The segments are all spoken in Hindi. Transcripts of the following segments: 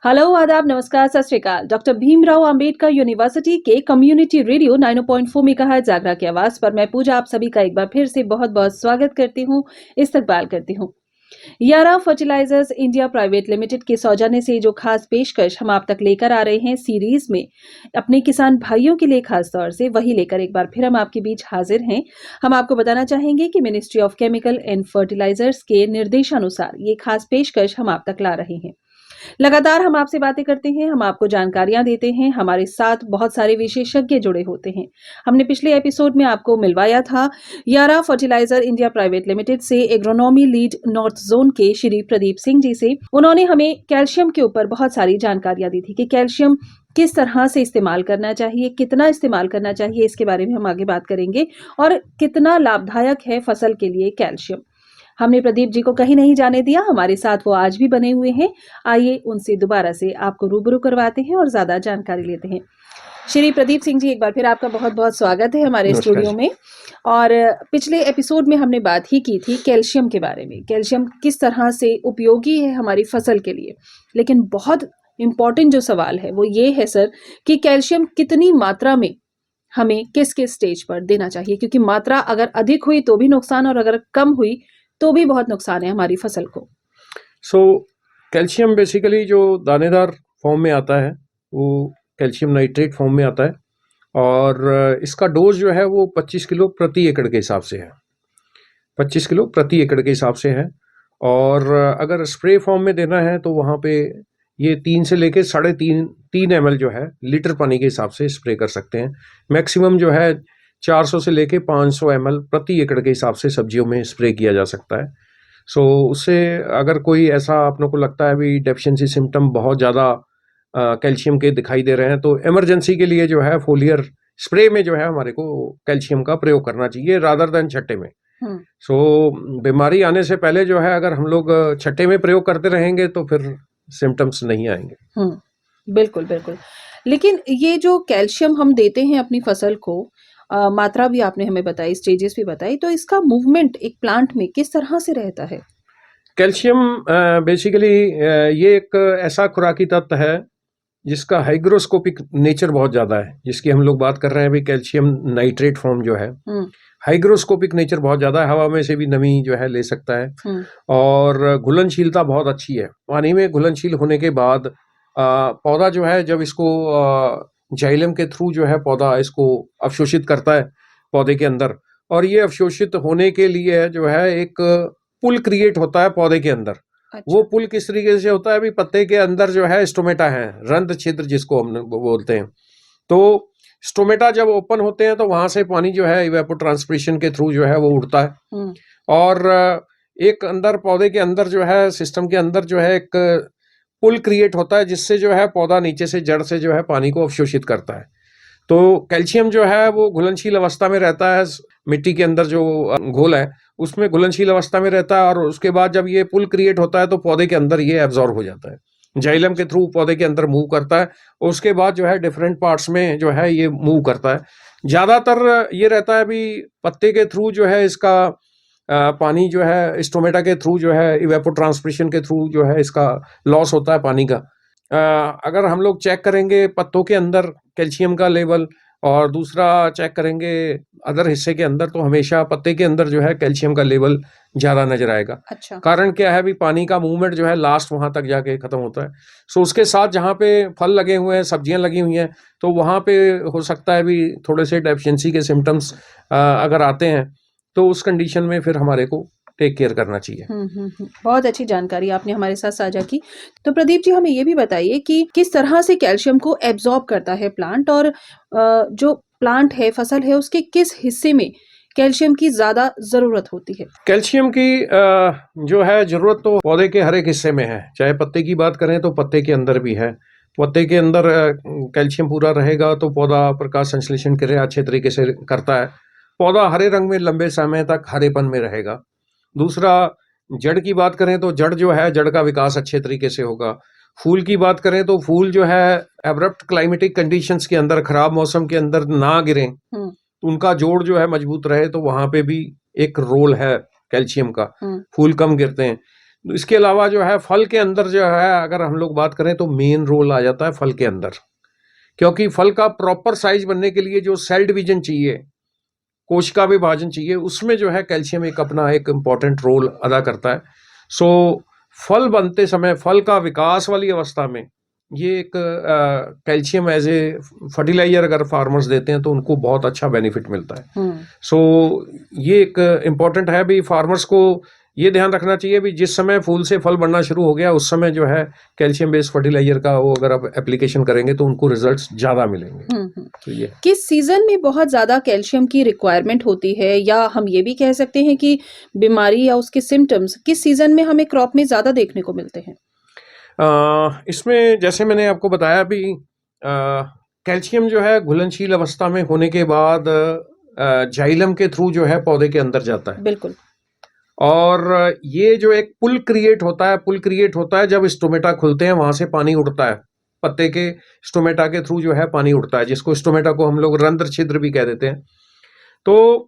हेलो, आदाब, नमस्कार, सत श्री अकाल। डॉक्टर भीमराव अंबेडकर यूनिवर्सिटी के कम्युनिटी रेडियो 90.4 मेगाहर्ट्ज जागरा की आवाज पर मैं पूजा आप सभी का एक बार फिर से बहुत-बहुत स्वागत करती हूँ, इस्तकबाल करती हूँ। यारा फर्टिलाइजर्स इंडिया प्राइवेट लिमिटेड के सौजन्य से जो खास पेशकश हम आप तक लेकर आ रहे हैं सीरीज में अपने किसान भाइयों के लिए खास तौर से वही लेकर एक बार फिर हम आपके बीच हाजिर हैं। हम आपको बताना चाहेंगे कि ministry of chemical and fertilizers के निर्देशानुसार ये खास पेशकश हम आप तक ला रहे हैं। लगातार हम आपसे बातें करते हैं, हम आपको जानकारियां देते हैं, हमारे साथ बहुत सारे विशेषज्ञ जुड़े होते हैं। हमने पिछले एपिसोड में आपको मिलवाया था यारा फर्टिलाइजर इंडिया प्राइवेट लिमिटेड से एग्रोनॉमी लीड नॉर्थ जोन के श्री प्रदीप सिंह जी से। उन्होंने हमें कैल्शियम के ऊपर बहुत सारी जानकारियां दी थी कि कैल्शियम किस तरह से इस्तेमाल करना चाहिए, कितना इस्तेमाल करना चाहिए, इसके बारे में हम आगे बात करेंगे और कितना लाभदायक है फसल के लिए कैल्शियम। हमने प्रदीप जी को कहीं नहीं जाने दिया, हमारे साथ वो आज भी बने हुए हैं। आइए उनसे दोबारा से आपको रूबरू करवाते हैं और ज्यादा जानकारी लेते हैं। श्री प्रदीप सिंह जी, एक बार फिर आपका बहुत-बहुत स्वागत है हमारे स्टूडियो में। और पिछले एपिसोड में हमने बात ही की थी कैल्शियम के बारे में, कैल्शियम किस तरह से उपयोगी है हमारी फसल के लिए। लेकिन बहुत इंपॉर्टेंट जो सवाल है वो ये है सर कि कैल्शियम कितनी मात्रा में हमें किस-किस स्टेज पर देना चाहिए, क्योंकि मात्रा अगर अधिक हुई तो भी नुकसान और अगर कम हुई तो भी बहुत नुकसान है हमारी फसल को। कैल्शियम बेसिकली जो दानेदार फॉर्म में आता है वो कैल्शियम नाइट्रेट फॉर्म में आता है और इसका डोज जो है वो 25 किलो प्रति एकड़ के हिसाब से है। 25 किलो प्रति एकड़ के हिसाब से है। और अगर स्प्रे फॉर्म में देना है तो वहाँ पे ये 3 से लेके 3.5 ml जो है लीटर पानी के हिसाब से स्प्रे कर सकते हैं। मैक्सिमम जो है 400 से लेके 500 ml प्रति एकड़ के हिसाब से सब्जियों में स्प्रे किया जा सकता है। उससे अगर कोई ऐसा आपने को लगता है भी डेफिशिएंसी सिम्टम बहुत ज़्यादा कैल्शियम के दिखाई दे रहे हैं तो इमरजेंसी के लिए जो है फोलियर स्प्रे में जो है हमारे को कैल्शियम का प्रयोग करना चाहिए रादर देन छट्टे में। बीमारी आने से पहले जो है अगर हम लोग छट्टे में प्रयोग करते रहेंगे तो फिर सिम्टम्स नहीं आएंगे। बिल्कुल बिल्कुल। लेकिन ये जो कैल्शियम हम देते हैं अपनी फसल को, मात्रा भी आपने हमें बताई, स्टेजेस भी बताई, तो इसका मूवमेंट एक प्लांट में किस तरह से रहता है? कैल्शियम बेसिकली ये एक ऐसा खुराकी तत्व है जिसका हाइग्रोस्कोपिक नेचर बहुत ज़्यादा है, जिसकी हम लोग बात कर रहे हैं अभी कैल्शियम नाइट्रेट फॉर्म जो है हाइग्रोस्कोपिक नेचर बहुत ज़्यादा है, हवा में से भी नमी जो है ले सकता है और घुलनशीलता बहुत अच्छी है। पानी में घुलनशील होने के बाद पौधा जो है जब इसको जाइलम के थ्रू जो है पौधा इसको अवशोषित करता है पौधे के अंदर, और ये अवशोषित होने के लिए जो है एक पुल क्रिएट होता है पौधे के अंदर। अच्छा। वो पुल किस तरीके से होता है, अभी पत्ते के अंदर जो है स्टोमेटा है, रंध्र छिद्र जिसको हम बोलते हैं। तो स्टोमेटा जब ओपन होते हैं तो वहां से पानी जो है इवेपोट्रांसपिरेशन के थ्रू जो है वो उड़ता है और एक अंदर पौधे के अंदर जो है सिस्टम के अंदर जो है एक पुल क्रिएट होता है जिससे जो है पौधा नीचे से जड़ से जो है पानी को अवशोषित करता है। तो कैल्शियम जो है वो घुलनशील अवस्था में रहता है, मिट्टी के अंदर जो घोल है उसमें घुलनशील अवस्था में रहता है और उसके बाद जब ये पुल क्रिएट होता है तो पौधे के अंदर ये एब्जॉर्ब हो जाता है, जाइलम के थ्रू पौधे के अंदर मूव करता है और उसके बाद जो है डिफरेंट पार्ट्स में जो है ये मूव करता है। ज़्यादातर ये रहता है अभी पत्ते के थ्रू जो है इसका पानी जो है स्टोमेटा के थ्रू जो है इवेपोट्रांसपिरेशन के थ्रू जो है इसका लॉस होता है पानी का। अगर हम लोग चेक करेंगे पत्तों के अंदर कैल्शियम का लेवल और दूसरा चेक करेंगे अदर हिस्से के अंदर तो हमेशा पत्ते के अंदर जो है कैल्शियम का लेवल ज़्यादा नजर आएगा। अच्छा। कारण क्या है, भी पानी का मूवमेंट जो है लास्ट वहां तक जाके खत्म होता है। उसके साथ जहाँ पे फल लगे हुए हैं, सब्जियां लगी हुई हैं, तो वहां पे हो सकता है भी थोड़े से डेफिशिएंसी के सिम्टम्स अगर आते हैं तो उस कंडीशन में फिर हमारे को टेक केयर करना चाहिए। बहुत अच्छी जानकारी आपने हमारे साथ साझा की। तो प्रदीप जी, हमें ये भी बताइए कि किस तरह से कैल्शियम को एब्जॉर्ब करता है प्लांट और जो प्लांट है, फसल है, उसके किस हिस्से में कैल्शियम की ज्यादा जरूरत होती है? कैल्शियम की जो है जरूरत तो पौधे के हर एक हिस्से में है। चाहे पत्ते की बात करें तो पत्ते के अंदर भी है। पत्ते के अंदर कैल्शियम पूरा रहेगा तो पौधा प्रकाश संश्लेषण क्रिया अच्छे तरीके से करता है, पौधा हरे रंग में लंबे समय तक हरेपन में रहेगा। दूसरा, जड़ की बात करें तो जड़ जो है जड़ का विकास अच्छे तरीके से होगा। फूल की बात करें तो फूल जो है एब्रप्ट क्लाइमेटिक कंडीशंस के अंदर, खराब मौसम के अंदर ना गिरें, उनका जोड़ जो है मजबूत रहे, तो वहां पे भी एक रोल है कैल्शियम का। फूल कम गिरते हैं। इसके अलावा जो है फल के अंदर जो है अगर हम लोग बात करें तो मेन रोल आ जाता है फल के अंदर, क्योंकि फल का प्रॉपर साइज बनने के लिए जो सेल डिवीजन चाहिए, कोशिका विभाजन चाहिए, उसमें जो है कैल्शियम एक अपना एक इम्पॉर्टेंट रोल अदा करता है। सो फल बनते समय, फल का विकास वाली अवस्था में ये एक कैल्शियम एज ए फर्टिलाइजर अगर फार्मर्स देते हैं तो उनको बहुत अच्छा बेनिफिट मिलता है। सो ये एक इम्पॉर्टेंट है भी, फार्मर्स को ये ध्यान रखना चाहिए भी जिस समय फूल से फल बनना शुरू हो गया उस समय जो है कैल्शियम बेस्ड फर्टिलाइजर का वो अगर आप एप्लीकेशन करेंगे तो उनको रिजल्ट्स ज्यादा मिलेंगे। तो ये किस सीजन में बहुत ज्यादा कैल्शियम की रिक्वायरमेंट होती है, या हम ये भी कह सकते हैं कि बीमारी या उसके सिम्टम्स किस सीजन में हमें क्रॉप में ज्यादा देखने को मिलते हैं? इसमें जैसे मैंने आपको बताया भी, कैल्शियम जो है घुलनशील अवस्था में होने के बाद जाइलम के थ्रू जो है पौधे के अंदर जाता है। बिल्कुल। और ये जो एक पुल क्रिएट होता है जब स्टोमेटा खुलते हैं, वहां से पानी उड़ता है, पत्ते के स्टोमेटा के थ्रू जो है पानी उड़ता है, जिसको स्टोमेटा को हम लोग रंध्र छिद्र भी कह देते हैं। तो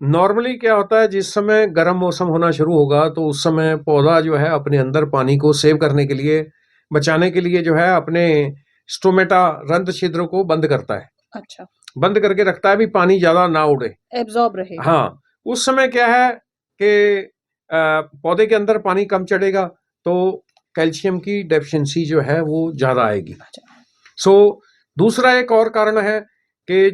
नॉर्मली क्या होता है, जिस समय गर्म मौसम होना शुरू होगा तो उस समय पौधा जो है अपने अंदर पानी को सेव करने के लिए, बचाने के लिए जो है अपने स्टोमेटा रंध्र छिद्र को बंद करता है। अच्छा। बंद करके रखता है भी पानी ज्यादा ना उड़े, एब्जॉर्ब रहे। हाँ। उस समय क्या है कि पौधे के अंदर पानी कम चढ़ेगा तो कैल्शियम की डेफिशिएंसी जो है वो ज्यादा आएगी। सो दूसरा एक और कारण है कि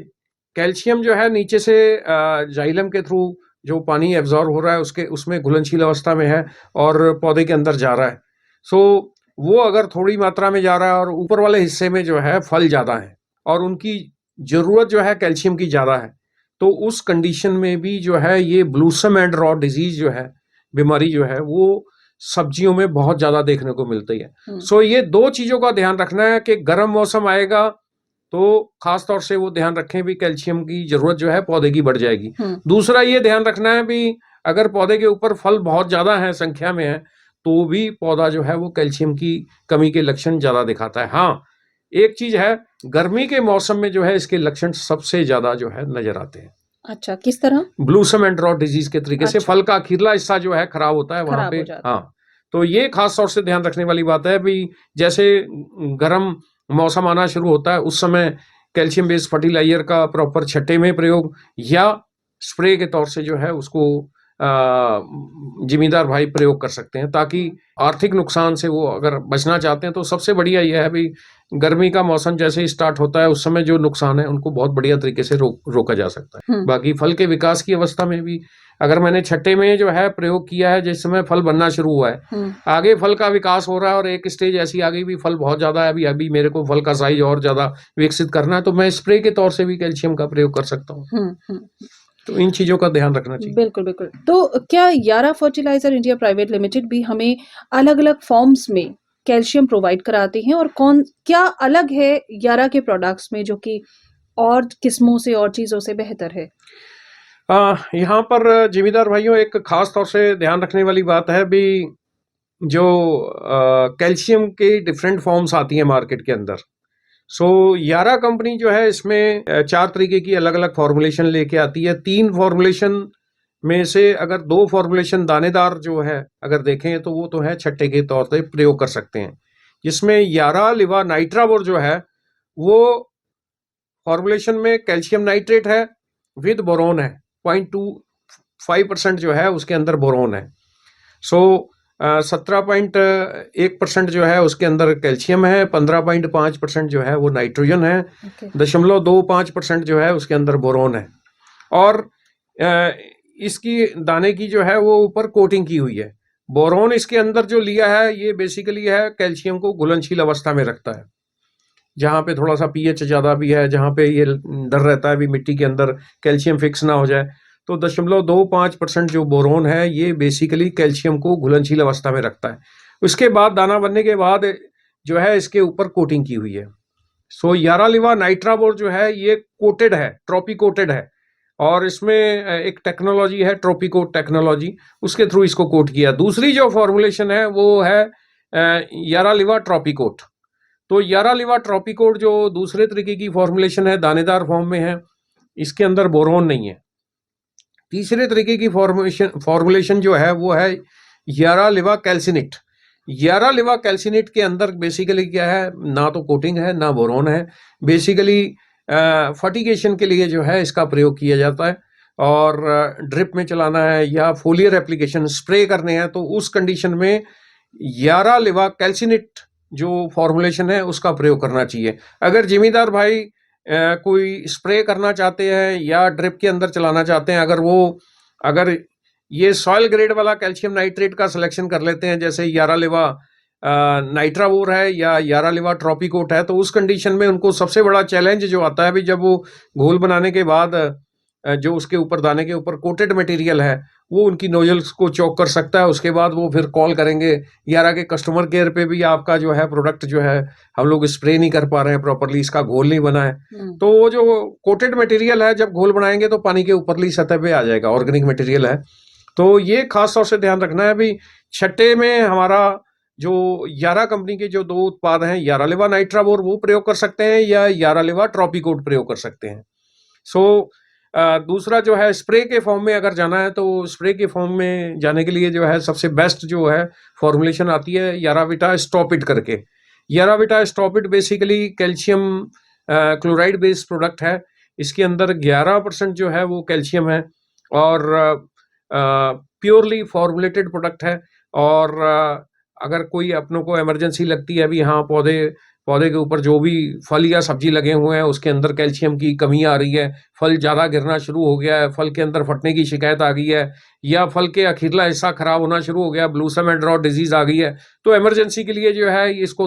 कैल्शियम जो है नीचे से जाइलम के थ्रू जो पानी एब्जॉर्ब हो रहा है उसमें घुलनशील अवस्था में है और पौधे के अंदर जा रहा है। सो वो अगर थोड़ी मात्रा में जा रहा है और ऊपर वाले हिस्से में जो है फल ज्यादा है और उनकी जरूरत जो है कैल्शियम की ज्यादा है, तो उस कंडीशन में भी जो है ये ब्लूसम एंड रॉट डिजीज जो है, बीमारी जो है वो सब्जियों में बहुत ज्यादा देखने को मिलती है। सो ये दो चीजों का ध्यान रखना है कि गर्म मौसम आएगा तो खास तौर से वो ध्यान रखें भी कैल्शियम की जरूरत जो है पौधे की बढ़ जाएगी। दूसरा ये ध्यान रखना है भी अगर पौधे के ऊपर फल बहुत ज्यादा है, संख्या में है, तो भी पौधा जो है वो कैल्शियम की कमी के लक्षण ज्यादा दिखाता है। हाँ, एक चीज है, गर्मी के मौसम में जो है इसके लक्षण सबसे ज्यादा जो है नजर आते हैं। अच्छा, किस तरह? ब्लूसम एंड रॉट डिजीज के तरीके से अच्छा। फल का अखीरला हिस्सा जो है खराब होता है वहां पे। हाँ, तो ये खास तौर से ध्यान रखने वाली बात है भी, जैसे गर्म मौसम आना शुरू होता है उस समय कैल्शियम बेस्ड फर्टिलाइजर का प्रॉपर छट्टे में प्रयोग या स्प्रे के तौर से जो है उसको जिम्मेदार भाई प्रयोग कर सकते हैं, ताकि आर्थिक नुकसान से वो अगर बचना चाहते हैं तो सबसे बढ़िया यह है भी गर्मी का मौसम जैसे ही स्टार्ट होता है उस समय जो नुकसान है उनको बहुत बढ़िया तरीके से रोका जा सकता है। बाकी फल के विकास की अवस्था में भी अगर मैंने छट्टे में जो है प्रयोग किया है, जिस समय फल बनना शुरू हुआ है, आगे फल का विकास हो रहा है और एक स्टेज ऐसी आ गई भी फल बहुत ज्यादा है, अभी मेरे को फल का साइज और ज्यादा विकसित करना है, तो मैं स्प्रे के तौर से भी कैल्शियम का प्रयोग कर सकता हूँ। तो इन चीजों का ध्यान रखना चाहिए। बिल्कुल बिल्कुल। तो क्या यारा फर्टिलाइजर इंडिया प्राइवेट लिमिटेड भी हमें अलग अलग फॉर्म्स में कैल्शियम प्रोवाइड कराते हैं, और क्या अलग है यारा के प्रोडक्ट्स में जो कि और किस्मों से और चीजों से बेहतर है? यहाँ पर जिम्मेदार भाइयों एक खास तौर से ध्यान रखने वाली बात है भी, जो कैल्शियम के डिफरेंट फॉर्म्स आती हैं मार्केट के अंदर। सो यारा कंपनी जो है इसमें 4 तरीके की अलग अलग फॉर्मुलेशन लेके आती है। 3 फॉर्मुलेशन में से अगर 2 फॉर्मुलेशन दानेदार जो है अगर देखें तो वो तो है छट्टे के तौर पे प्रयोग कर सकते हैं, जिसमें यारा लिवा नाइट्राबोर जो है वो फॉर्मुलेशन में कैल्शियम नाइट्रेट है विद बोरोन है, 0.25% जो है उसके अंदर बोरोन है। सो 17.1% जो है उसके अंदर कैल्शियम है, 15.5% जो है वो नाइट्रोजन है, 0.25% जो है उसके अंदर बोरोन है, और इसकी दाने की जो है वो ऊपर कोटिंग की हुई है। बोरोन इसके अंदर जो लिया है ये बेसिकली है कैल्शियम को घुलनशील अवस्था में रखता है, जहाँ पे थोड़ा सा पीएच ज्यादा भी है, जहाँ पे ये डर रहता है भी मिट्टी के अंदर कैल्शियम फिक्स ना हो जाए, तो 0.25% जो बोरोन है ये बेसिकली कैल्शियम को घुलनशील अवस्था में रखता है। उसके बाद दाना बनने के बाद जो है इसके ऊपर कोटिंग की हुई है। सो यारा लिवा नाइट्राबोर जो है ये कोटेड है, ट्रॉपी कोटेड है, और इसमें एक टेक्नोलॉजी है ट्रॉपिकोट टेक्नोलॉजी, उसके थ्रू इसको कोट किया। दूसरी जो फॉर्मुलेशन है वो है यारा लिवा ट्रॉपिकोट। तो यारा लिवा ट्रॉपिकोट जो दूसरे तरीके की फॉर्मुलेशन है, दानेदार फॉर्म में है, इसके अंदर बोरोन नहीं है। तीसरे तरीके की फॉर्मुलेशन जो है वो है यारा लिवा कैल्सिनेट। यारा लिवा कैल्सिनेट के अंदर बेसिकली क्या है, ना तो कोटिंग है ना बोरोन है। बेसिकली फर्टिगेशन के लिए जो है इसका प्रयोग किया जाता है, और ड्रिप में चलाना है या फोलियर एप्लीकेशन स्प्रे करने हैं तो उस कंडीशन में यारा लिवा कैल्सिनेट जो फॉर्मुलेशन है उसका प्रयोग करना चाहिए। अगर जिमीदार भाई कोई स्प्रे करना चाहते हैं या ड्रिप के अंदर चलाना चाहते हैं, अगर ये सॉइल ग्रेड वाला कैल्शियम नाइट्रेट का सिलेक्शन कर लेते हैं, जैसे यारा लिवा नाइट्रावोर है या यारा लिवा ट्रॉपिकोट है, तो उस कंडीशन में उनको सबसे बड़ा चैलेंज जो आता है भी, जब वो घोल बनाने के बाद जो उसके ऊपर दाने के ऊपर कोटेड मटेरियल है वो उनकी नोजल्स को चौक कर सकता है। उसके बाद वो फिर कॉल करेंगे यारा के कस्टमर केयर पे भी, आपका जो है प्रोडक्ट जो है हम लोग स्प्रे नहीं कर पा रहे हैं प्रॉपरली, इसका घोल नहीं बना है। तो वो जो कोटेड मटेरियल है जब घोल बनाएंगे तो पानी के ऊपरली सतह पे आ जाएगा, ऑर्गेनिक मटेरियल है। तो ये खास तौर से ध्यान रखना है भी। छठे में हमारा जो यारा कंपनी के जो 2 उत्पाद हैं, यारा लिवा नाइट्रावोर वो प्रयोग कर सकते हैं या यारा लिवा ट्रॉपिकोट प्रयोग कर सकते हैं। दूसरा जो है स्प्रे के फॉर्म में अगर जाना है तो स्प्रे के फॉर्म में जाने के लिए जो है सबसे बेस्ट जो है फॉर्मुलेशन आती है याराविटा स्टॉपिट करके। YaraVita Stopit basically calcium chloride based product है। इसके अंदर 11% जो है वो कैल्शियम है और प्योरली फॉर्मुलेटेड प्रोडक्ट है। और अगर कोई अपनों को इमरजेंसी लगती है भी, हाँ पौधे के ऊपर जो भी फल या सब्जी लगे हुए हैं उसके अंदर कैल्शियम की कमी आ रही है, फल ज़्यादा गिरना शुरू हो गया है, फल के अंदर फटने की शिकायत आ गई है, या फल के अखीरला हिस्सा खराब होना शुरू हो गया, ब्लूसम एंड रॉट डिजीज आ गई है, तो इमरजेंसी के लिए जो है इसको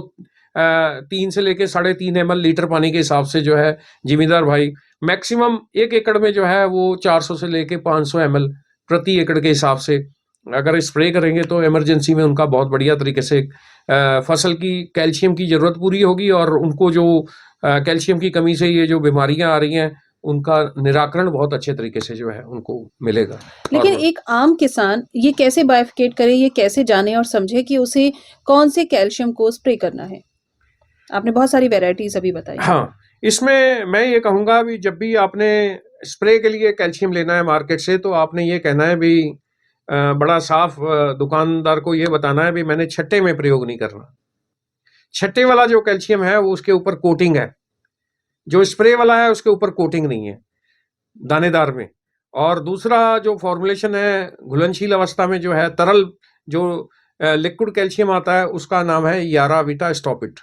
3 से लेके 3.5 ml लीटर पानी के हिसाब से जो है जिम्मेदार भाई मैक्सिमम 1 एकड़ में जो है वो 400 से लेके 500 ml प्रति एकड़ के हिसाब से अगर स्प्रे करेंगे तो इमरजेंसी में उनका बहुत बढ़िया तरीके से फसल की कैल्शियम की जरूरत पूरी होगी, और उनको जो कैल्शियम की कमी से ये जो बीमारियां आ रही हैं उनका निराकरण बहुत अच्छे तरीके से जो है उनको मिलेगा। लेकिन एक आम किसान ये कैसे बाइफिकेट करे, ये कैसे जाने और समझे कि उसे कौन से कैल्शियम को स्प्रे करना है? आपने बहुत सारी वैरायटीज अभी बताई। हाँ, इसमें मैं ये कहूँगा भी जब भी आपने स्प्रे के लिए कैल्शियम लेना है मार्केट से, तो आपने ये कहना है भी बड़ा साफ दुकानदार को ये बताना है भी मैंने छट्टे में प्रयोग नहीं करना। छट्टे वाला जो कैल्शियम है वो उसके ऊपर कोटिंग है, जो स्प्रे वाला है उसके ऊपर कोटिंग नहीं है दानेदार में। और दूसरा जो फॉर्मुलेशन है घुलनशील अवस्था में जो है तरल जो लिक्विड कैल्शियम आता है उसका नाम है याराविटा स्टॉपिट।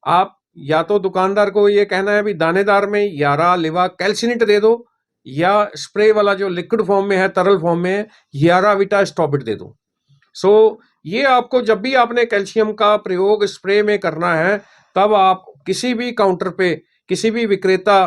आप या तो दुकानदार को ये कहना है भी दानेदार में यारा लिवा कैल्सिनेट दे दो, या स्प्रे वाला जो लिक्विड फॉर्म में है तरल फॉर्म में है याराविटा स्टॉपिट दे दो। ये आपको जब भी आपने कैल्शियम का प्रयोग स्प्रे में करना है तब आप किसी भी काउंटर पे किसी भी विक्रेता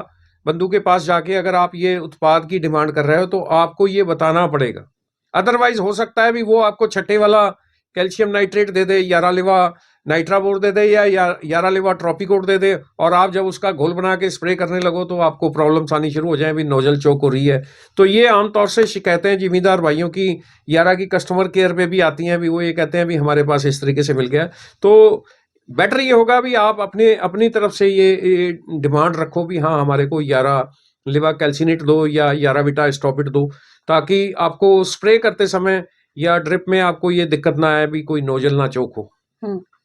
बंधु के पास जाके अगर आप ये उत्पाद की डिमांड कर रहे हो तो आपको ये बताना पड़ेगा। अदरवाइज हो सकता है भी वो आपको छठे वाला कैल्शियम नाइट्रेट दे दे, यारा लिवा नाइट्रावोर दे दे या यारा लिवा ट्रॉपिकोट दे दे, और आप जब उसका घोल बना के स्प्रे करने लगो तो आपको प्रॉब्लम्स आनी शुरू हो जाए भी नोजल चौक हो रही है। तो ये आमतौर से शिकायतें जिम्मेदार भाइयों की यारा की कस्टमर केयर पे भी आती हैं भी, वो ये कहते हैं भी हमारे पास इस तरीके से मिल गया। तो बेटर ये होगा भी आप अपनी तरफ से ये डिमांड रखो भी हाँ हमारे को यारा लिवा कैल्सिनेट दो या याराविटा स्टॉपिट दो, ताकि आपको स्प्रे करते समय या ड्रिप में आपको ये दिक्कत ना आए भी कोई नोजल ना चौक हो।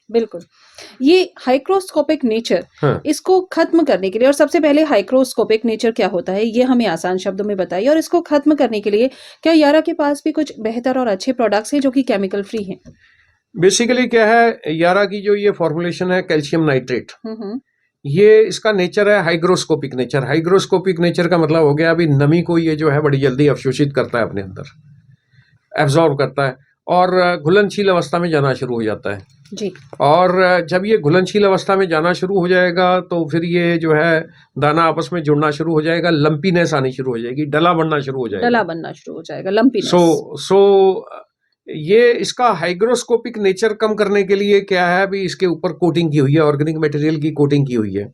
बिल्कुल। ये हाइग्रोस्कोपिक नेचर इसको खत्म करने के लिए, और सबसे पहले हाइग्रोस्कोपिक नेचर क्या होता है ये हमें आसान शब्दों में बताइए, और इसको खत्म करने के लिए क्या यारा के पास भी कुछ बेहतर और अच्छे प्रोडक्ट्स हैं जो कि केमिकल फ्री हैं? बेसिकली क्या है, यारा की जो ये फॉर्मुलेशन है कैल्शियम नाइट्रेट, ये इसका नेचर है हाइग्रोस्कोपिक नेचर। हाइग्रोस्कोपिक नेचर का मतलब हो गया अभी नमी को ये जो है बड़ी जल्दी अवशोषित करता है, अपने अंदर एब्जॉर्ब करता है और घुलनशील अवस्था में जाना शुरू हो जाता है जी। और जब ये घुलनशील अवस्था में जाना शुरू हो जाएगा तो फिर ये जो है दाना आपस में जुड़ना शुरू हो जाएगा, लंपीनेस आनी शुरू हो जाएगी, डला बनना शुरू हो जाएगा, लंपीनेस। ये इसका हाइग्रोस्कोपिक नेचर कम करने के लिए क्या है अभी इसके ऊपर कोटिंग की हुई है, ऑर्गेनिक मटेरियल की कोटिंग की हुई है।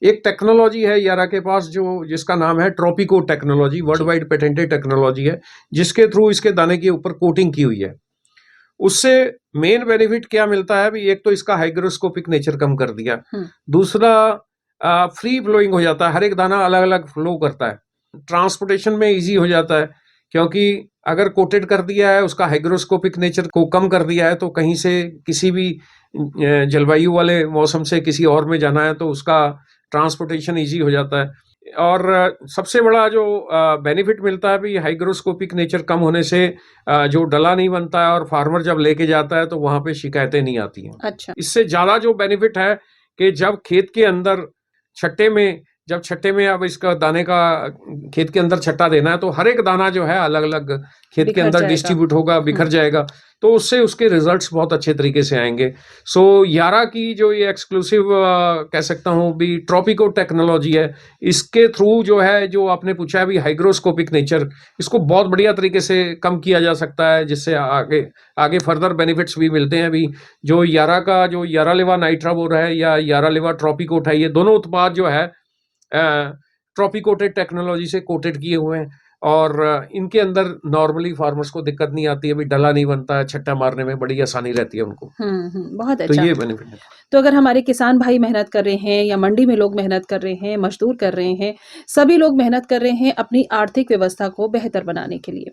एक टेक्नोलॉजी है यारा के पास जिसका नाम है Tropicote technology, world wide patented technology है, जिसके थ्रू इसके दाने के ऊपर कोटिंग की हुई है। उससे मेन बेनिफिट क्या मिलता है अभी, एक तो इसका हाइग्रोस्कोपिक नेचर कम कर दिया, दूसरा फ्री फ्लोइंग हो जाता है, हर एक दाना अलग अलग फ्लो करता है, ट्रांसपोर्टेशन में इजी हो जाता है, क्योंकि अगर कोटेड कर दिया है, उसका हाइग्रोस्कोपिक नेचर को कम कर दिया है, तो कहीं से किसी भी जलवायु वाले मौसम से किसी और में जाना है तो उसका ट्रांसपोर्टेशन इजी हो जाता है। और सबसे बड़ा जो बेनिफिट मिलता है भी हाइग्रोस्कोपिक नेचर कम होने से जो डला नहीं बनता है और फार्मर जब लेके जाता है तो वहां पे शिकायतें नहीं आती हैं। अच्छा। इससे ज्यादा जो बेनिफिट है कि जब खेत के अंदर छट्टे में अब इसका दाने का खेत के अंदर छट्टा देना है तो हर एक दाना जो है अलग अलग खेत के बिखर अंदर जाएगा। डिस्ट्रीब्यूट होगा, बिखर जाएगा, तो उससे उसके रिजल्ट्स बहुत अच्छे तरीके से आएंगे। सो यारा की जो ये एक्सक्लूसिव कह सकता हूँ भी ट्रॉपिको टेक्नोलॉजी है, इसके थ्रू जो है, जो आपने पूछा है भी हाइग्रोस्कोपिक नेचर, इसको बहुत बढ़िया तरीके से कम किया जा सकता है, जिससे आगे आगे फर्दर बेनिफिट्स भी मिलते हैं। अभी जो यारा का जो यारालेवा नाइट्राबोर है या यारालेवा ट्रॉपिकोट है, ये दोनों उत्पाद जो है ट्रॉपिकोटेड टेक्नोलॉजी से कोटेड किए हुए हैं और इनके अंदर नॉर्मली फार्मर्स को दिक्कत नहीं आती है, अभी डला नहीं बनता है, छट्टा मारने में बड़ी आसानी रहती है उनको। बहुत तो अच्छा। ये बेनिफिट है। तो अगर हमारे किसान भाई मेहनत कर रहे हैं या मंडी में लोग मेहनत कर रहे हैं, मजदूर कर रहे हैं, सभी लोग मेहनत कर रहे हैं अपनी आर्थिक व्यवस्था को बेहतर बनाने के लिए,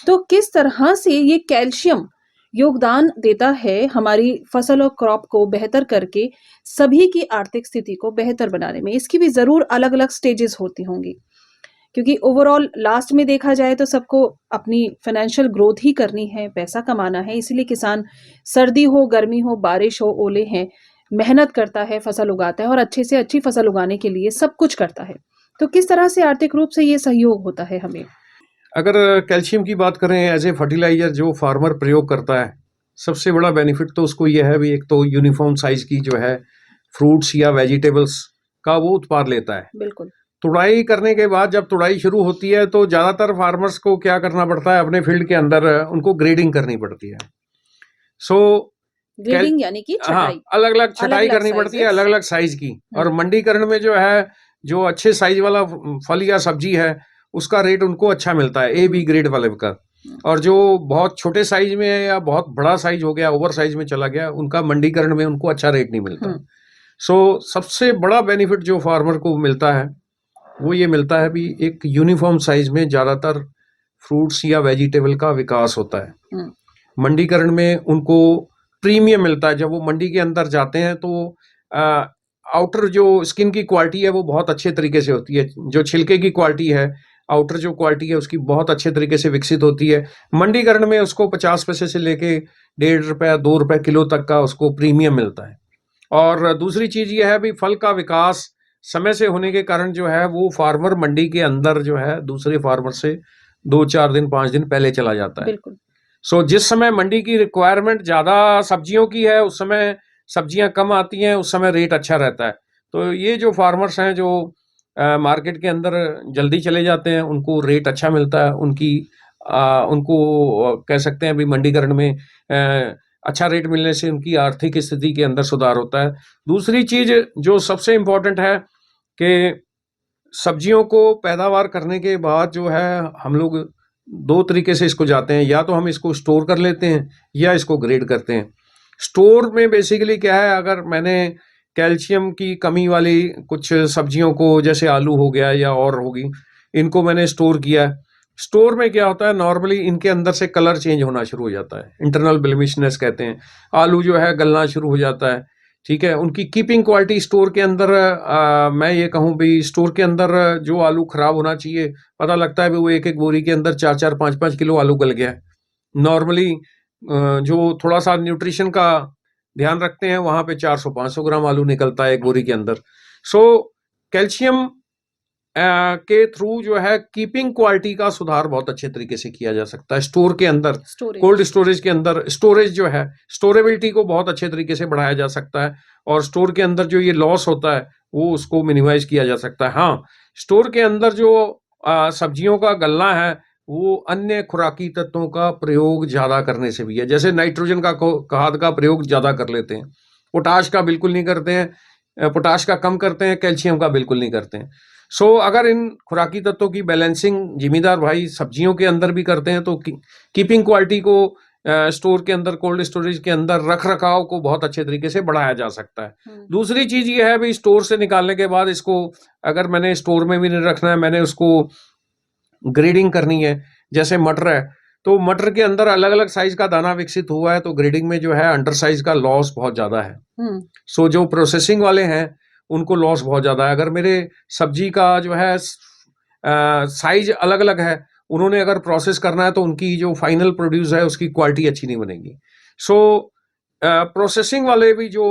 तो किस तरह से ये कैल्शियम योगदान देता है हमारी फसल और क्रॉप को बेहतर करके सभी की आर्थिक स्थिति को बेहतर बनाने में? इसकी भी जरूर अलग अलग स्टेजेस होती होंगी, क्योंकि ओवरऑल लास्ट में देखा जाए तो सबको अपनी फाइनेंशियल ग्रोथ ही करनी है, पैसा कमाना है, इसीलिए किसान सर्दी हो, गर्मी हो, बारिश हो, ओले हैं, मेहनत करता है, फसल उगाता है और अच्छे से अच्छी फसल उगाने के लिए सब कुछ करता है। तो किस तरह से आर्थिक रूप से ये सहयोग होता है हमें? अगर कैल्शियम की बात करें एज ए फर्टिलाइजर जो फार्मर प्रयोग करता है, सबसे बड़ा बेनिफिट तो उसको यह है भी एक तो यूनिफॉर्म साइज की जो है फ्रूट्स या वेजिटेबल्स का वो उत्पाद लेता है। बिल्कुल। तुड़ाई करने के बाद जब तुड़ाई शुरू होती है तो ज्यादातर फार्मर्स को क्या करना पड़ता है, अपने फील्ड के अंदर उनको ग्रेडिंग करनी पड़ती है। सो ग्रेडिंग यानी कि हाँ, छटाई। अलग अलग छटाई अलग-अलग करनी पड़ती है, साइजेस। अलग अलग साइज की। और मंडीकरण में जो है, जो अच्छे साइज वाला फल या सब्जी है उसका रेट उनको अच्छा मिलता है, ए बी ग्रेड वाले का। और जो बहुत छोटे साइज में है या बहुत बड़ा साइज हो गया, ओवर साइज में चला गया, उनका मंडीकरण में उनको अच्छा रेट नहीं मिलता। सो सबसे बड़ा बेनिफिट जो फार्मर को मिलता है वो ये मिलता है भी एक यूनिफॉर्म साइज में ज्यादातर फ्रूट्स या वेजिटेबल का विकास होता है। मंडीकरण में उनको प्रीमियम मिलता है। जब वो मंडी के अंदर जाते हैं तो आउटर जो स्किन की क्वालिटी है वो बहुत अच्छे तरीके से होती है, जो छिलके की क्वालिटी है, आउटर जो क्वालिटी है उसकी बहुत अच्छे तरीके से विकसित होती है। मंडीकरण में उसको 50 पैसे से लेके ₹1.5 ₹2 किलो तक का उसको प्रीमियम मिलता है। और दूसरी चीज ये है भी फल का विकास समय से होने के कारण जो है वो फार्मर मंडी के अंदर जो है दूसरे फार्मर से 2-4 दिन 5 दिन पहले चला जाता है। बिल्कुल। सो जिस समय मंडी की रिक्वायरमेंट ज्यादा सब्जियों की है उस समय सब्जियां कम आती हैं, उस समय रेट अच्छा रहता है। तो ये जो फार्मर्स हैं जो मार्केट के अंदर जल्दी चले जाते हैं उनको रेट अच्छा मिलता है, उनको कह सकते हैं अभी मंडीकरण में अच्छा रेट मिलने से उनकी आर्थिक स्थिति के अंदर सुधार होता है। दूसरी चीज जो सबसे इम्पोर्टेंट है कि सब्जियों को पैदावार करने के बाद जो है हम लोग 2 तरीके से इसको जाते हैं, या तो हम इसको स्टोर कर लेते हैं या इसको ग्रेड करते हैं। स्टोर में बेसिकली क्या है, अगर मैंने कैल्शियम की कमी वाली कुछ सब्जियों को, जैसे आलू हो गया या और होगी, इनको मैंने स्टोर किया। स्टोर में क्या होता है, नॉर्मली इनके अंदर से कलर चेंज होना शुरू हो जाता है, इंटरनल ब्लेमिशनेस कहते हैं। आलू जो है गलना शुरू हो जाता है, ठीक है। उनकी कीपिंग क्वालिटी स्टोर के अंदर मैं ये कहूँ भी स्टोर के अंदर जो आलू खराब होना चाहिए, पता लगता है भी वो एक एक बोरी के अंदर 4-4 5-5 किलो आलू गल गया है। नॉर्मली जो थोड़ा सा न्यूट्रिशन का ध्यान रखते हैं वहां पे 400-500 ग्राम आलू निकलता है एक बोरी के अंदर। सो कैल्शियम के थ्रू जो है कीपिंग क्वालिटी का सुधार बहुत अच्छे तरीके से किया जा सकता है स्टोर के अंदर। कोल्ड स्टोरेज के अंदर स्टोरेज जो है, स्टोरेबिलिटी को बहुत अच्छे तरीके से बढ़ाया जा सकता है और स्टोर के अंदर जो ये लॉस होता है वो उसको मिनिमाइज किया जा सकता है। हाँ, स्टोर के अंदर जो सब्जियों का गलना है वो अन्य खुराकी तत्वों का प्रयोग ज्यादा करने से भी है। जैसे नाइट्रोजन का खाद का प्रयोग ज्यादा कर लेते हैं, पोटाश का बिल्कुल नहीं करते हैं, पोटाश का कम करते हैं, कैल्शियम का बिल्कुल नहीं करते हैं। सो अगर इन खुराकी तत्वों की बैलेंसिंग जिम्मेदार भाई सब्जियों के अंदर भी करते हैं तो कीपिंग क्वालिटी को स्टोर के अंदर, कोल्ड स्टोरेज के अंदर रख रखाव को बहुत अच्छे तरीके से बढ़ाया जा सकता है। दूसरी चीज ये है भाई, स्टोर से निकालने के बाद इसको अगर मैंने स्टोर में भी नहीं रखना है, मैंने उसको ग्रेडिंग करनी है। जैसे मटर है, तो मटर के अंदर अलग अलग साइज का दाना विकसित हुआ है, तो ग्रेडिंग में जो है अंडर साइज का लॉस बहुत ज्यादा है। सो जो प्रोसेसिंग वाले हैं उनको लॉस बहुत ज्यादा है। अगर मेरे सब्जी का जो है साइज अलग अलग है, उन्होंने अगर प्रोसेस करना है तो उनकी जो फाइनल प्रोड्यूस है उसकी क्वालिटी अच्छी नहीं बनेगी। सो प्रोसेसिंग वाले भी जो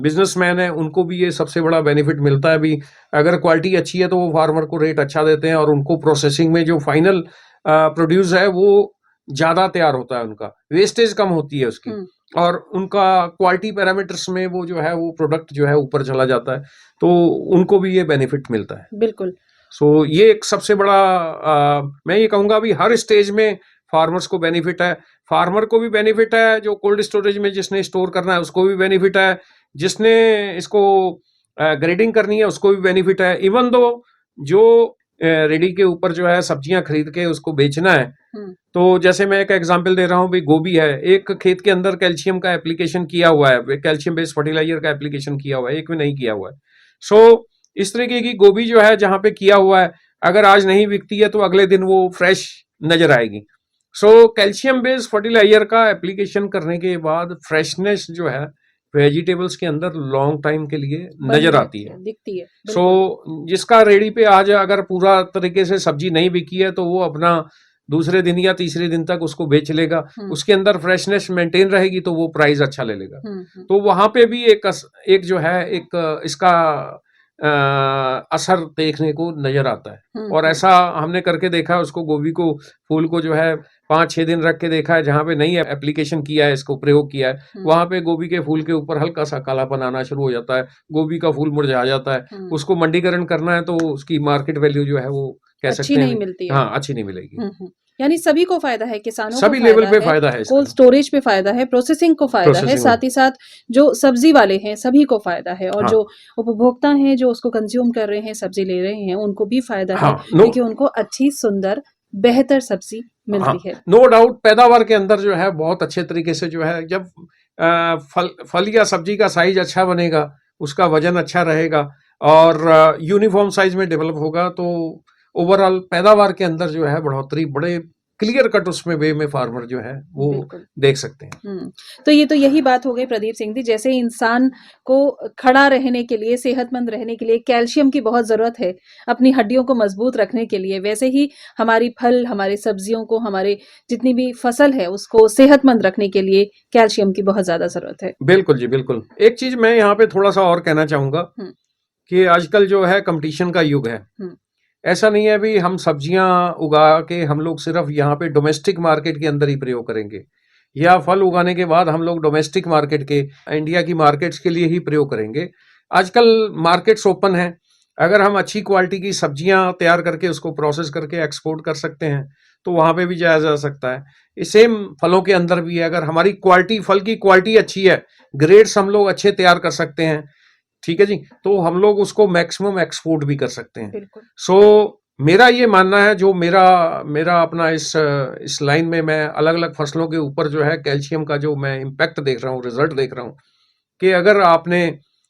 बिजनेसमैन है उनको भी ये सबसे बड़ा बेनिफिट मिलता है भी, अगर क्वालिटी अच्छी है तो वो फार्मर को रेट अच्छा देते हैं और उनको प्रोसेसिंग में जो फाइनल प्रोड्यूस है वो ज्यादा तैयार होता है, उनका वेस्टेज कम होती है उसकी, और उनका क्वालिटी पैरामीटर्स में वो जो है वो प्रोडक्ट जो है ऊपर चला जाता है, तो उनको भी ये बेनिफिट मिलता है। बिल्कुल। सो ये एक सबसे बड़ा मैं ये कहूंगा भी हर स्टेज में फार्मर्स को बेनिफिट है। फार्मर को भी बेनिफिट है, जो कोल्ड स्टोरेज में जिसने स्टोर करना है उसको भी बेनिफिट है, जिसने इसको ग्रेडिंग करनी है उसको भी बेनिफिट है। इवन दो जो रेडी के ऊपर जो है सब्जियां खरीद के उसको बेचना है, तो जैसे मैं एक एग्जांपल दे रहा हूँ, भाई गोभी है, एक खेत के अंदर कैल्शियम का एप्लीकेशन किया हुआ है, कैल्शियम बेस्ड फर्टिलाइजर का एप्लीकेशन किया हुआ है, एक में नहीं किया हुआ है। सो इस तरीके की गोभी जो है जहां पे किया हुआ है, अगर आज नहीं बिकती है तो अगले दिन वो फ्रेश नजर आएगी। सो कैल्शियम बेस्ड फर्टिलाइजर का एप्लीकेशन करने के बाद फ्रेशनेस जो है वेजिटेबल्स के अंदर लॉन्ग टाइम के लिए नजर आती है, दिखती है। सो जिसका रेडी पे आज अगर पूरा तरीके से सब्जी नहीं बिकी है तो वो अपना दूसरे दिन या तीसरे दिन तक उसको बेच लेगा, उसके अंदर फ्रेशनेस मेंटेन रहेगी तो वो प्राइस अच्छा ले लेगा। तो वहां पे भी एक जो है एक इसका असर देखने को नजर आता है, और ऐसा हमने करके देखा है। उसको गोभी को फूल को जो है 5-6 दिन रख के देखा है, जहां पे नई एप्लीकेशन किया है, इसको प्रयोग किया है, वहां पे गोभी के फूल के ऊपर हल्का सा कालापन आना शुरू हो जाता है, गोभी का फूल मुरझा जाता है। उसको मंडीकरण करना है तो उसकी मार्केट वैल्यू जो है वो कह सकते हैं नहीं मिलती है। हाँ, अच्छी नहीं मिलेगी। यानी सभी को फायदा है, किसानों सभी को लेवल पे फायदा है, कोल्ड स्टोरेज पे फायदा है, प्रोसेसिंग को फायदा है, साथ ही साथ जो सब्जी वाले हैं सभी को फायदा है, और जो उपभोक्ता हैं जो उसको कंज्यूम कर रहे हैं, सब्जी ले रहे हैं, उनको भी फायदा है, क्योंकि उनको अच्छी सुंदर बेहतर सब्जी मिलती है। नो डाउट पैदावार के अंदर जो है बहुत अच्छे तरीके से जो है, जब फल या सब्जी का साइज अच्छा बनेगा, उसका वजन अच्छा रहेगा और यूनिफॉर्म साइज में डेवलप होगा, तो ओवरऑल पैदावार के अंदर जो है बढ़ोतरी बड़े क्लियर कट उसमें वे में फार्मर जो है वो देख सकते हैं। तो ये तो यही बात हो गई प्रदीप सिंह जी, जैसे इंसान को खड़ा रहने के लिए, सेहतमंद रहने के लिए कैल्शियम की बहुत जरूरत है अपनी हड्डियों को मजबूत रखने के लिए, वैसे ही हमारी फल, हमारी सब्जियों को, हमारे जितनी भी फसल है उसको सेहतमंद रखने के लिए कैल्शियम की बहुत ज्यादा जरूरत है। बिल्कुल जी, बिल्कुल। एक चीज मैं यहाँ पे थोड़ा सा और कहना चाहूंगा कि आजकल जो है कंपटीशन का युग है। ऐसा नहीं है भी हम सब्जियां उगा के हम लोग सिर्फ यहाँ पे डोमेस्टिक मार्केट के अंदर ही प्रयोग करेंगे, या फल उगाने के बाद हम लोग डोमेस्टिक मार्केट के, इंडिया की मार्केट्स के लिए ही प्रयोग करेंगे। आजकल मार्केट्स ओपन है, अगर हम अच्छी क्वालिटी की सब्जियां तैयार करके उसको प्रोसेस करके एक्सपोर्ट कर सकते हैं तो वहां पे भी जाया जा सकता है। सेम फलों के अंदर भी है, अगर हमारी क्वालिटी, फल की क्वालिटी अच्छी है, ग्रेड्स हम लोग अच्छे तैयार कर सकते हैं, ठीक है जी, तो हम लोग उसको मैक्सिमम एक्सपोर्ट भी कर सकते हैं। सो मेरा ये मानना है, जो मेरा अपना इस लाइन में मैं अलग अलग फसलों के ऊपर जो है कैल्शियम का जो मैं इम्पैक्ट देख रहा हूँ, रिजल्ट देख रहा हूँ, कि अगर आपने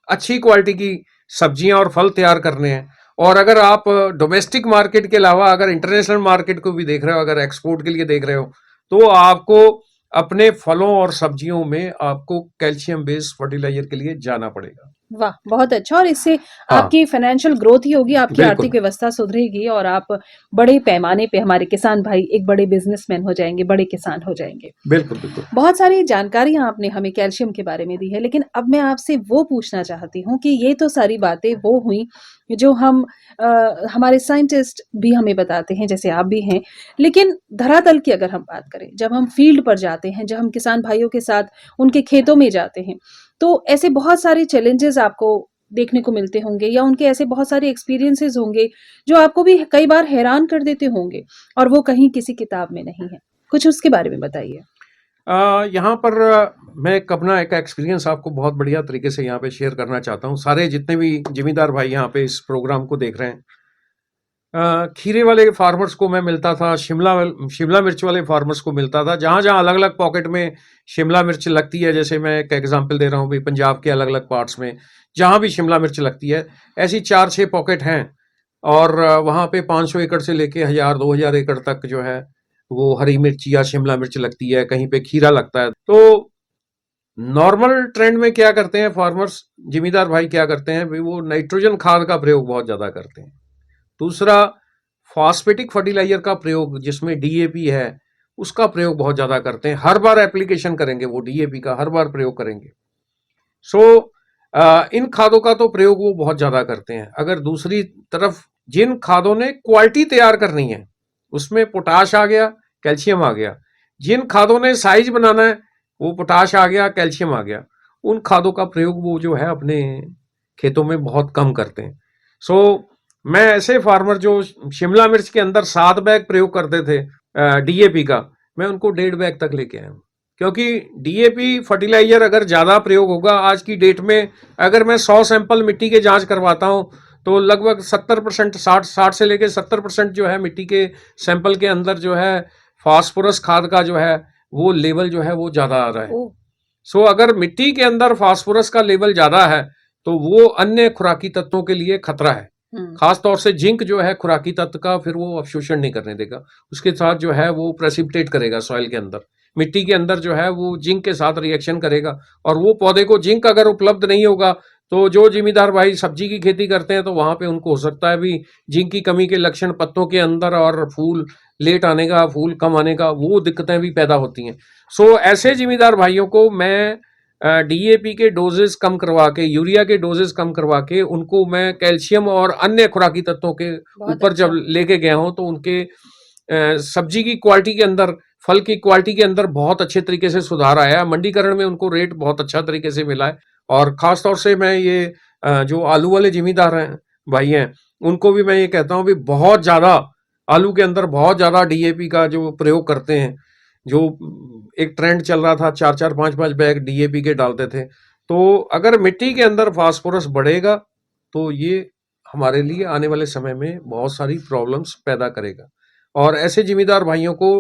अच्छी क्वालिटी की सब्जियां और फल तैयार करने हैं, और अगर आप डोमेस्टिक मार्केट के अलावा अगर इंटरनेशनल मार्केट को भी देख रहे हो, अगर एक्सपोर्ट के लिए देख रहे हो, तो आपको अपने फलों और सब्जियों में आपको कैल्शियम बेस्ड फर्टिलाइजर के लिए जाना पड़ेगा। वाह, बहुत अच्छा। और इससे आपकी फाइनेंशियल ग्रोथ ही होगी, आपकी आर्थिक व्यवस्था सुधरेगी और आप बड़े पैमाने पे, हमारे किसान भाई एक बड़े बिजनेसमैन हो जाएंगे, बड़े किसान हो जाएंगे। बिल्कुल बिल्कुल। बहुत सारी जानकारियां आपने हमें कैल्शियम के बारे में दी है, लेकिन अब मैं आपसे वो पूछना चाहती हूँ कि ये तो सारी बातें वो हुई जो हमारे साइंटिस्ट भी हमें बताते हैं, जैसे आप भी हैं, लेकिन धरातल की अगर हम बात करें, जब हम फील्ड पर जाते हैं, जब हम किसान भाइयों के साथ उनके खेतों में जाते हैं, तो ऐसे बहुत सारे चैलेंजेस आपको देखने को मिलते होंगे, या उनके ऐसे बहुत सारे एक्सपीरियंसेस होंगे जो आपको भी कई बार हैरान कर देते होंगे, और वो कहीं किसी किताब में नहीं है। कुछ उसके बारे में बताइए। यहाँ पर मैं अपना एक एक्सपीरियंस आपको बहुत बढ़िया तरीके से यहाँ पे शेयर करना चाहता हूँ। सारे जितने भी जिम्मेदार भाई यहाँ पे इस प्रोग्राम को देख रहे हैं, खीरे वाले फार्मर्स को मैं मिलता था, शिमला मिर्च वाले फार्मर्स को मिलता था, जहाँ जहाँ अलग अलग पॉकेट में शिमला मिर्च लगती है, जैसे मैं एक एग्जांपल दे रहा हूँ भाई, पंजाब के अलग अलग पार्ट्स में जहाँ भी शिमला मिर्च लगती है, ऐसी 4-6 पॉकेट हैं, और वहाँ पे 500 एकड़ से लेके 1000-2000 एकड़ तक जो है वो हरी मिर्च या शिमला मिर्च लगती है, कहीं पे खीरा लगता है। तो नॉर्मल ट्रेंड में क्या करते हैं फार्मर्स, जिमीदार भाई क्या करते हैं भाई, वो नाइट्रोजन खाद का प्रयोग बहुत ज्यादा करते हैं। दूसरा, फॉस्फेटिक फर्टिलाइजर का प्रयोग जिसमें डीएपी है उसका प्रयोग बहुत ज्यादा करते हैं। हर बार एप्लीकेशन करेंगे वो डीएपी का, हर बार प्रयोग करेंगे। सो इन खादों का तो प्रयोग वो बहुत ज्यादा करते हैं। अगर दूसरी तरफ जिन खादों ने क्वालिटी तैयार करनी है, उसमें पोटाश आ गया, कैल्शियम आ गया। जिन खादों ने साइज बनाना है, वो पोटाश आ गया, कैल्शियम आ गया। उन खादों का प्रयोग वो जो है अपने खेतों में बहुत कम करते हैं। सो मैं ऐसे फार्मर जो शिमला मिर्च के अंदर 7 बैग प्रयोग करते थे डीएपी का, मैं उनको 1.5 बैग तक लेके आया हूं। क्योंकि डीएपी फर्टिलाइजर अगर ज्यादा प्रयोग होगा आज की डेट में, अगर मैं 100 सैंपल मिट्टी के जांच करवाता हूं तो लगभग 70%, 60 से लेके 70% जो है मिट्टी के सैंपल के अंदर जो है फास्फोरस खाद का जो है वो लेवल जो है वो ज्यादा आ रहा है। सो अगर मिट्टी के अंदर फास्फोरस का लेवल ज्यादा है तो वो अन्य खुराकी तत्वों के लिए खतरा है। खास तौर से जिंक जो है खुराकी तत्व का, फिर वो अवशोषण नहीं करने देगा, उसके साथ जो है वो प्रेसिपिटेट करेगा सॉइल के अंदर, मिट्टी के अंदर जो है वो जिंक के साथ रिएक्शन करेगा। और वो पौधे को जिंक अगर उपलब्ध नहीं होगा तो जो जिम्मेदार भाई सब्जी की खेती करते हैं तो वहां पे उनको हो सकता है भी जिंक की कमी के लक्षण पत्तों के अंदर, और फूल लेट आने का, फूल कम आने का, वो दिक्कतें भी पैदा होती हैं। सो ऐसे जिम्मेदार भाइयों को मैं डीएपी के डोजेस कम करवा के, यूरिया के डोजेस कम करवा के, उनको मैं कैल्शियम और अन्य खुराकी तत्वों के ऊपर जब लेके गया हूं तो उनके सब्जी की क्वालिटी के अंदर, फल की क्वालिटी के अंदर बहुत अच्छे तरीके से सुधार आया। मंडीकरण में उनको रेट बहुत अच्छा तरीके से मिला है। और खास तौर से मैं ये जो आलू वाले जिम्मेदार हैं भाई हैं, उनको भी मैं ये कहता हूँ भी बहुत ज्यादा आलू के अंदर बहुत ज्यादा डीएपी का जो प्रयोग करते हैं। जो एक ट्रेंड चल रहा था, 4-4, 5-5 बैग डीएपी के डालते थे। तो अगर मिट्टी के अंदर फास्फोरस बढ़ेगा तो ये हमारे लिए आने वाले समय में बहुत सारी प्रॉब्लम्स पैदा करेगा। और ऐसे जिम्मेदार भाइयों को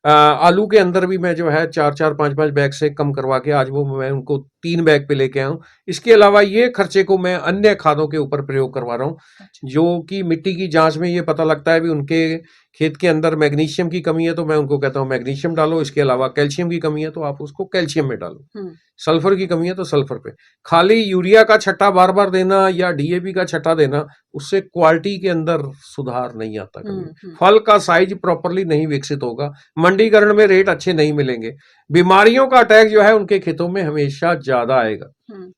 आलू के अंदर भी मैं जो है 4-4, 5-5 बैग से कम करवा के आज वो मैं उनको 3 बैग पे लेके आया हूँ। इसके अलावा ये खर्चे को मैं अन्य खादों के ऊपर प्रयोग करवा रहा हूँ, जो कि मिट्टी की जांच में ये पता लगता है भी उनके खेत के अंदर मैग्नीशियम की कमी है तो मैं उनको कहता हूँ मैग्नीशियम डालो। इसके अलावा कैल्शियम की कमी है तो आप उसको कैल्शियम में डालो। सल्फर की कमी है तो सल्फर पे। खाली यूरिया का छट्टा बार बार देना या डीएपी का छट्टा देना, उससे क्वालिटी के अंदर सुधार नहीं आता कभी। फल का साइज प्रॉपरली नहीं विकसित होगा, मंडीकरण में रेट अच्छे नहीं मिलेंगे, बीमारियों का अटैक जो है उनके खेतों में हमेशा ज्यादा आएगा।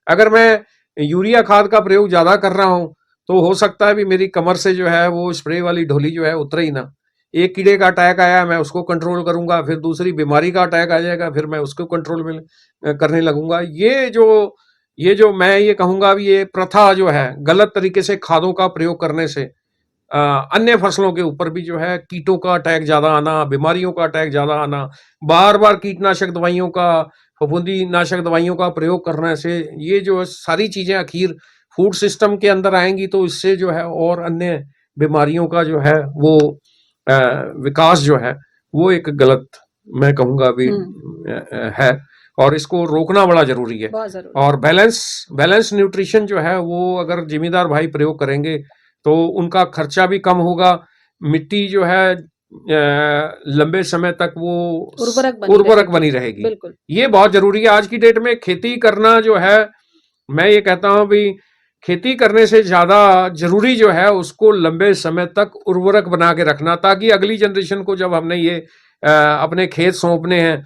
अगर मैं यूरिया खाद का प्रयोग ज्यादा कर रहा हूं तो हो सकता है भी मेरी कमर से जो है वो स्प्रे वाली ढोली जो है उतरे ही ना। एक कीड़े का अटैक आया, मैं उसको कंट्रोल करूंगा, फिर दूसरी बीमारी का अटैक आ जाएगा, फिर मैं उसको कंट्रोल में करने लगूंगा। ये जो मैं ये कहूंगा भी ये प्रथा जो है गलत तरीके से खादों का प्रयोग करने से अन्य फसलों के ऊपर भी जो है कीटों का अटैक ज्यादा आना, बीमारियों का अटैक ज्यादा आना, बार बार कीटनाशक दवाइयों का, फफूंदी नाशक दवाइयों का प्रयोग करने से ये जो सारी चीजें आखिर फूड सिस्टम के अंदर आएंगी तो इससे जो है और अन्य बीमारियों का जो है वो विकास जो है वो एक गलत, मैं कहूंगा भी है। और इसको रोकना बड़ा जरूरी है। और बैलेंस न्यूट्रिशन जो है वो अगर जिम्मेदार भाई प्रयोग करेंगे तो उनका खर्चा भी कम होगा, मिट्टी जो है लंबे समय तक वो उर्वरक बनी रहेगी। ये बहुत जरूरी है आज की डेट में। खेती करना जो है, मैं ये कहता हूं भी खेती करने से ज्यादा जरूरी जो है उसको लंबे समय तक उर्वरक बना के रखना, ताकि अगली जनरेशन को जब हमने ये अपने खेत सौंपने हैं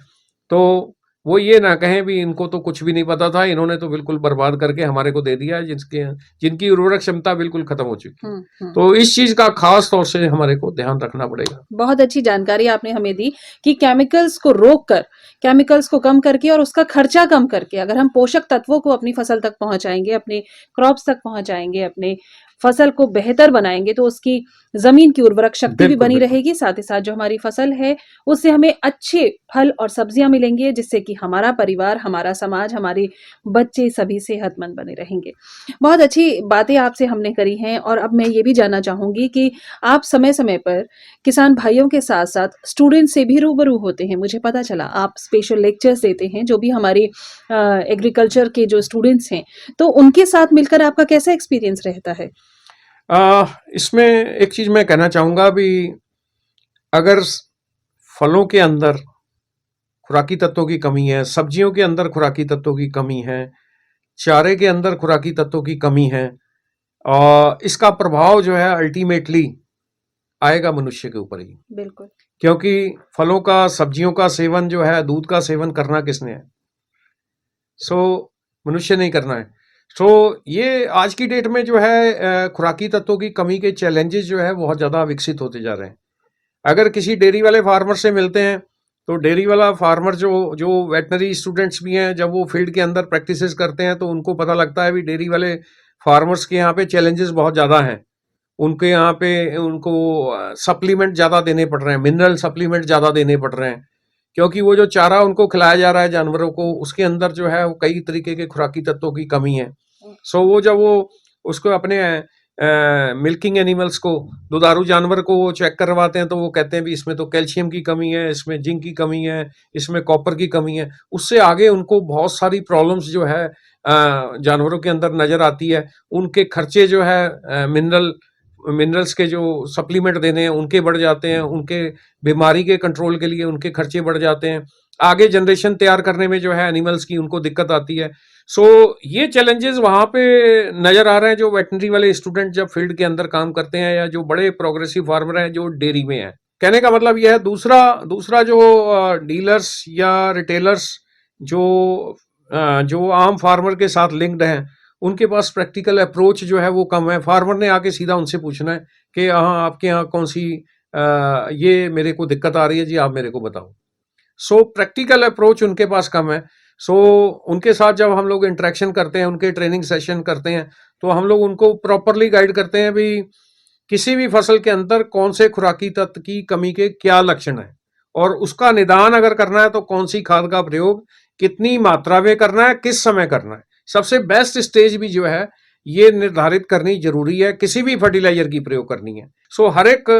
तो वो ये ना कहें भी इनको तो कुछ भी नहीं पता था, इन्होंने तो बिल्कुल बर्बाद करके हमारे को दे दिया, जिनकी उर्वरक क्षमता बिल्कुल खत्म हो चुकी है। तो इस चीज का खास तौर से हमारे को ध्यान रखना पड़ेगा। बहुत अच्छी जानकारी आपने हमें दी कि केमिकल्स को रोककर, केमिकल्स को कम करके और उसका खर्चा कम करके अगर हम पोषक तत्वों को अपनी फसल तक पहुंचाएंगे, अपने क्रॉप्स तक पहुंचाएंगे, अपने फसल को बेहतर बनाएंगे तो उसकी जमीन की उर्वरक शक्ति भी बनी रहेगी, साथ ही साथ जो हमारी फसल है उससे हमें अच्छे फल और सब्जियां मिलेंगे, जिससे कि हमारा परिवार, हमारा समाज, हमारे बच्चे सभी सेहतमंद बने रहेंगे। बहुत अच्छी बातें आपसे हमने करी हैं और अब मैं ये भी जानना चाहूंगी कि आप समय समय पर किसान भाइयों के साथ साथ स्टूडेंट से भी रूबरू होते हैं। मुझे पता चला आप स्पेशल लेक्चर्स देते हैं जो भी हमारे एग्रीकल्चर के जो स्टूडेंट्स हैं, तो उनके साथ मिलकर आपका कैसा एक्सपीरियंस रहता है? इसमें एक चीज मैं कहना चाहूंगा भी, अगर फलों के अंदर खुराकी तत्वों की कमी है, सब्जियों के अंदर खुराकी तत्वों की कमी है, चारे के अंदर खुराकी तत्वों की कमी है, और इसका प्रभाव जो है अल्टीमेटली आएगा मनुष्य के ऊपर ही। बिल्कुल। क्योंकि फलों का, सब्जियों का सेवन जो है, दूध का सेवन करना किसने है? मनुष्य नहीं करना है। ये आज की डेट में जो है खुराकी तत्वों की कमी के चैलेंजेस जो है बहुत ज़्यादा विकसित होते जा रहे हैं। अगर किसी डेयरी वाले फार्मर से मिलते हैं, तो डेयरी वाला फार्मर जो वेटनरी स्टूडेंट्स भी हैं, जब वो फील्ड के अंदर प्रैक्टिसेस करते हैं तो उनको पता लगता है भी डेयरी वाले फार्मर्स के यहाँ पे चैलेंजेस बहुत ज़्यादा हैं। उनके यहाँ पे उनको सप्लीमेंट ज़्यादा देने पड़ रहे हैं, मिनरल सप्लीमेंट ज़्यादा देने पड़ रहे हैं, क्योंकि वो जो चारा उनको खिलाया जा रहा है जानवरों को, उसके अंदर जो है वो कई तरीके के खुराकी तत्वों की कमी है। वो जब वो उसको अपने मिल्किंग एनिमल्स को, दुधारू जानवर को वो चेक करवाते हैं, तो वो कहते हैं भी इसमें तो कैल्शियम की कमी है, इसमें जिंक की कमी है, इसमें कॉपर की कमी है। उससे आगे उनको बहुत सारी प्रॉब्लम्स जो है जानवरों के अंदर नजर आती है। उनके खर्चे जो है मिनरल्स के जो सप्लीमेंट देने हैं उनके बढ़ जाते हैं, उनके बीमारी के कंट्रोल के लिए उनके खर्चे बढ़ जाते हैं, आगे जनरेशन तैयार करने में जो है एनिमल्स की उनको दिक्कत आती है। ये चैलेंजेस वहाँ पे नजर आ रहे हैं, जो वेटनरी वाले स्टूडेंट जब फील्ड के अंदर काम करते हैं, या जो बड़े प्रोग्रेसिव फार्मर हैं जो डेयरी में हैं। कहने का मतलब यह है, दूसरा जो डीलर्स या रिटेलर्स जो आम फार्मर के साथ लिंक्ड हैं, उनके पास प्रैक्टिकल अप्रोच जो है वो कम है। फार्मर ने आके सीधा उनसे पूछना है कि हाँ, आपके यहाँ कौन सी ये मेरे को दिक्कत आ रही है जी, आप मेरे को बताओ। प्रैक्टिकल अप्रोच उनके पास कम है। उनके साथ जब हम लोग इंटरेक्शन करते हैं, उनके ट्रेनिंग सेशन करते हैं, तो हम लोग उनको प्रॉपरली गाइड करते हैं भी किसी भी फसल के अंदर कौन से खुराकी तत्व की कमी के क्या लक्षण है, और उसका निदान अगर करना है तो कौन सी खाद का प्रयोग कितनी मात्रा में करना है, किस समय करना है। सबसे बेस्ट स्टेज भी जो है ये निर्धारित करनी जरूरी है, किसी भी फर्टिलाइजर की प्रयोग करनी है। हर एक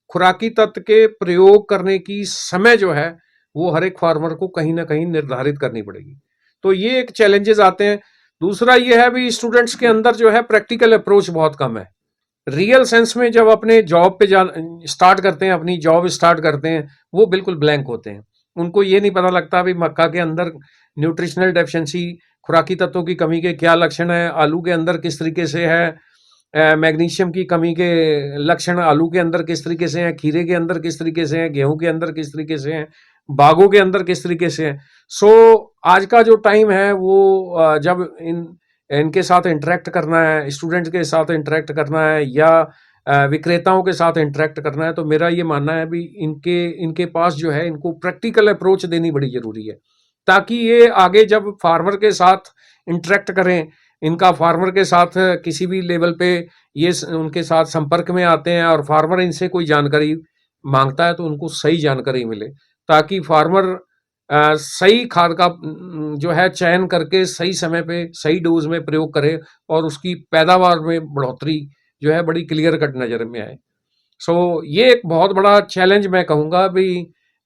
खुराकी तत्व के प्रयोग करने की समय जो है वो हर एक फार्मर को कहीं ना कहीं निर्धारित करनी पड़ेगी। तो ये एक चैलेंजेस आते हैं। दूसरा ये है भी स्टूडेंट्स के अंदर जो है प्रैक्टिकल अप्रोच बहुत कम है। रियल सेंस में जब अपने जॉब पे स्टार्ट करते हैं, अपनी जॉब स्टार्ट करते हैं, वो बिल्कुल ब्लैंक होते हैं। उनको ये नहीं पता लगता भी मक्का के अंदर न्यूट्रिशनल डेफिशिएंसी, खुराकी तत्वों की कमी के क्या लक्षण है, आलू के अंदर किस तरीके से है, मैग्नीशियम की कमी के लक्षण आलू के अंदर किस तरीके से हैं, खीरे के अंदर किस तरीके से हैं, गेहूं के अंदर किस तरीके से हैं, बागों के अंदर किस तरीके से हैं। आज का जो टाइम है वो जब इनके साथ इंटरेक्ट करना है, स्टूडेंट्स के साथ इंटरेक्ट करना है, या विक्रेताओं के साथ इंटरेक्ट करना है, तो मेरा ये मानना है भी इनके पास जो है इनको प्रैक्टिकल अप्रोच देनी बड़ी जरूरी है, ताकि ये आगे जब फार्मर के साथ इंटरेक्ट करें, इनका फार्मर के साथ किसी भी लेवल पे ये उनके साथ संपर्क में आते हैं और फार्मर इनसे कोई जानकारी मांगता है, तो उनको सही जानकारी मिले, ताकि फार्मर सही खाद का जो है चयन करके सही समय पे सही डोज में प्रयोग करे, और उसकी पैदावार में बढ़ोतरी जो है बड़ी क्लियर कट नजर में आए। ये एक बहुत बड़ा चैलेंज मैं कहूँगा भी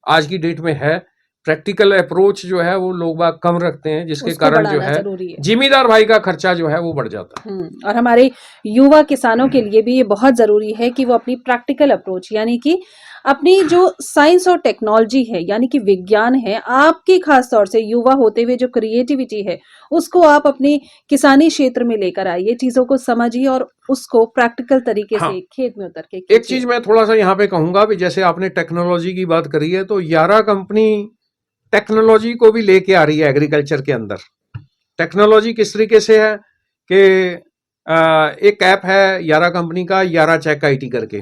आज की डेट में है। प्रैक्टिकल अप्रोच जो है वो लोग बाग कम रखते हैं, जिसके कारण जो है जिम्मेदार भाई का खर्चा जो है वो बढ़ जाता है। और हमारे युवा किसानों के लिए भी ये बहुत जरूरी है कि वो अपनी प्रैक्टिकल अप्रोच, यानी कि अपनी जो साइंस और टेक्नोलॉजी है, यानी कि विज्ञान है, आपकी खास तौर से युवा होते हुए जो क्रिएटिविटी है उसको आप अपने किसानी क्षेत्र में लेकर आइए, चीजों को समझिए और उसको प्रैक्टिकल तरीके से खेत में उतर के एक चीज मैं थोड़ा सा यहाँ पे कहूंगा भी, जैसे आपने टेक्नोलॉजी की बात करी है, तो यारा कंपनी टेक्नोलॉजी को भी लेके आ रही है एग्रीकल्चर के अंदर। टेक्नोलॉजी किस तरीके से है कि एक ऐप है यारा कंपनी का, यारा चेक आईटी करके।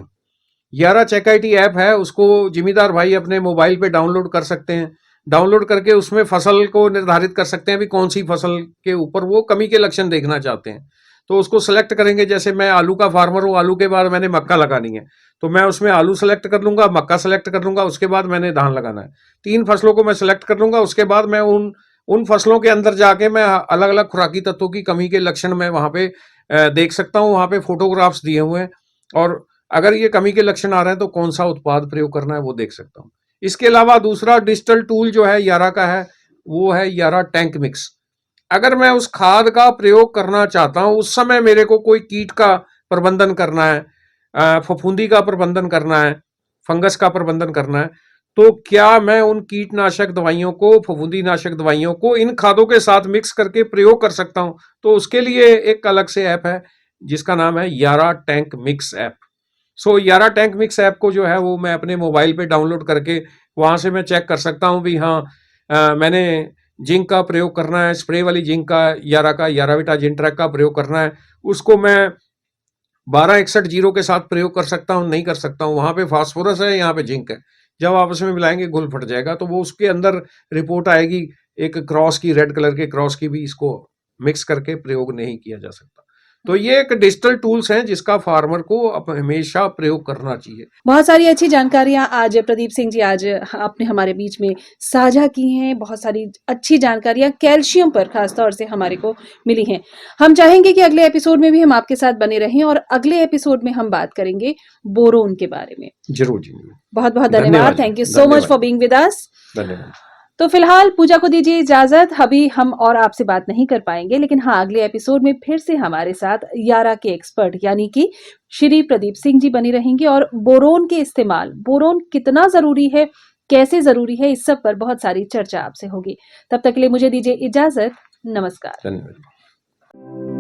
यारा चेक आईटी ऐप है, उसको जिम्मेदार भाई अपने मोबाइल पे डाउनलोड कर सकते हैं। डाउनलोड करके उसमें फसल को निर्धारित कर सकते हैं भी कौन सी फसल के ऊपर वो कमी के लक्षण देखना चाहते हैं, तो उसको सेलेक्ट करेंगे। जैसे मैं आलू का फार्मर हूँ, आलू के बाद मैंने मक्का लगानी है, तो मैं उसमें आलू सेलेक्ट कर लूंगा, मक्का सेलेक्ट कर लूंगा, उसके बाद मैंने धान लगाना है। 3 फसलों को मैं सेलेक्ट कर लूंगा। उसके बाद मैं उन फसलों के अंदर जाके मैं अलग अलग खुराकी तत्वों की कमी के लक्षण मैं वहां पे देख सकता हूँ। वहां पे फोटोग्राफ्स दिए हुए हैं, और अगर ये कमी के लक्षण आ रहे हैं तो कौन सा उत्पाद प्रयोग करना है वो देख सकता हूँ। इसके अलावा दूसरा डिजिटल टूल जो है यारा का है, वो है यारा टैंक मिक्स। अगर मैं उस खाद का प्रयोग करना चाहता हूं, उस समय मेरे को कोई कीट का प्रबंधन करना है, फफूंदी का प्रबंधन करना है, फंगस का प्रबंधन करना है, तो क्या मैं उन कीटनाशक दवाइयों को, फफूंदीनाशक दवाइयों को इन खादों के साथ मिक्स करके प्रयोग कर सकता हूं? तो उसके लिए एक अलग से ऐप है जिसका नाम है यारा टैंक मिक्स ऐप। सो यारा टैंक मिक्स ऐप को जो है वो मैं अपने मोबाइल पे डाउनलोड करके वहां से मैं चेक कर सकता हूं भी हाँ, मैंने जिंक का प्रयोग करना है, स्प्रे वाली जिंक का याराविटा जिंट्रैक का प्रयोग करना है, उसको मैं 1261 के साथ प्रयोग कर सकता हूँ, नहीं कर सकता हूँ। वहां पे फास्फोरस है, यहाँ पे जिंक है, जब आपस में मिलाएंगे घुल फट जाएगा। तो वो उसके अंदर रिपोर्ट आएगी एक क्रॉस की, रेड कलर के क्रॉस की भी इसको मिक्स करके प्रयोग नहीं किया जा सकता। तो ये एक डिजिटल टूल्स हैं जिसका फार्मर को हमेशा प्रयोग करना चाहिए। बहुत सारी अच्छी जानकारियां आज प्रदीप सिंह जी आज आपने हमारे बीच में साझा की हैं। बहुत सारी अच्छी जानकारियां कैल्शियम पर खासतौर से हमारे को मिली हैं। हम चाहेंगे कि अगले एपिसोड में भी हम आपके साथ बने रहें और अगले एपिसोड में हम बात करेंगे बोरोन के बारे में। जरूर जी। बहुत बहुत धन्यवाद। Thank you so much for being with us. धन्यवाद। तो फिलहाल पूजा को दीजिए इजाजत। अभी हम और आपसे बात नहीं कर पाएंगे, लेकिन हाँ, अगले एपिसोड में फिर से हमारे साथ यारा के एक्सपर्ट यानी कि श्री प्रदीप सिंह जी बने रहेंगे और बोरोन के इस्तेमाल, बोरोन कितना जरूरी है, कैसे जरूरी है, इस सब पर बहुत सारी चर्चा आपसे होगी। तब तक के लिए मुझे दीजिए इजाजत। नमस्कार। धन्यवाद।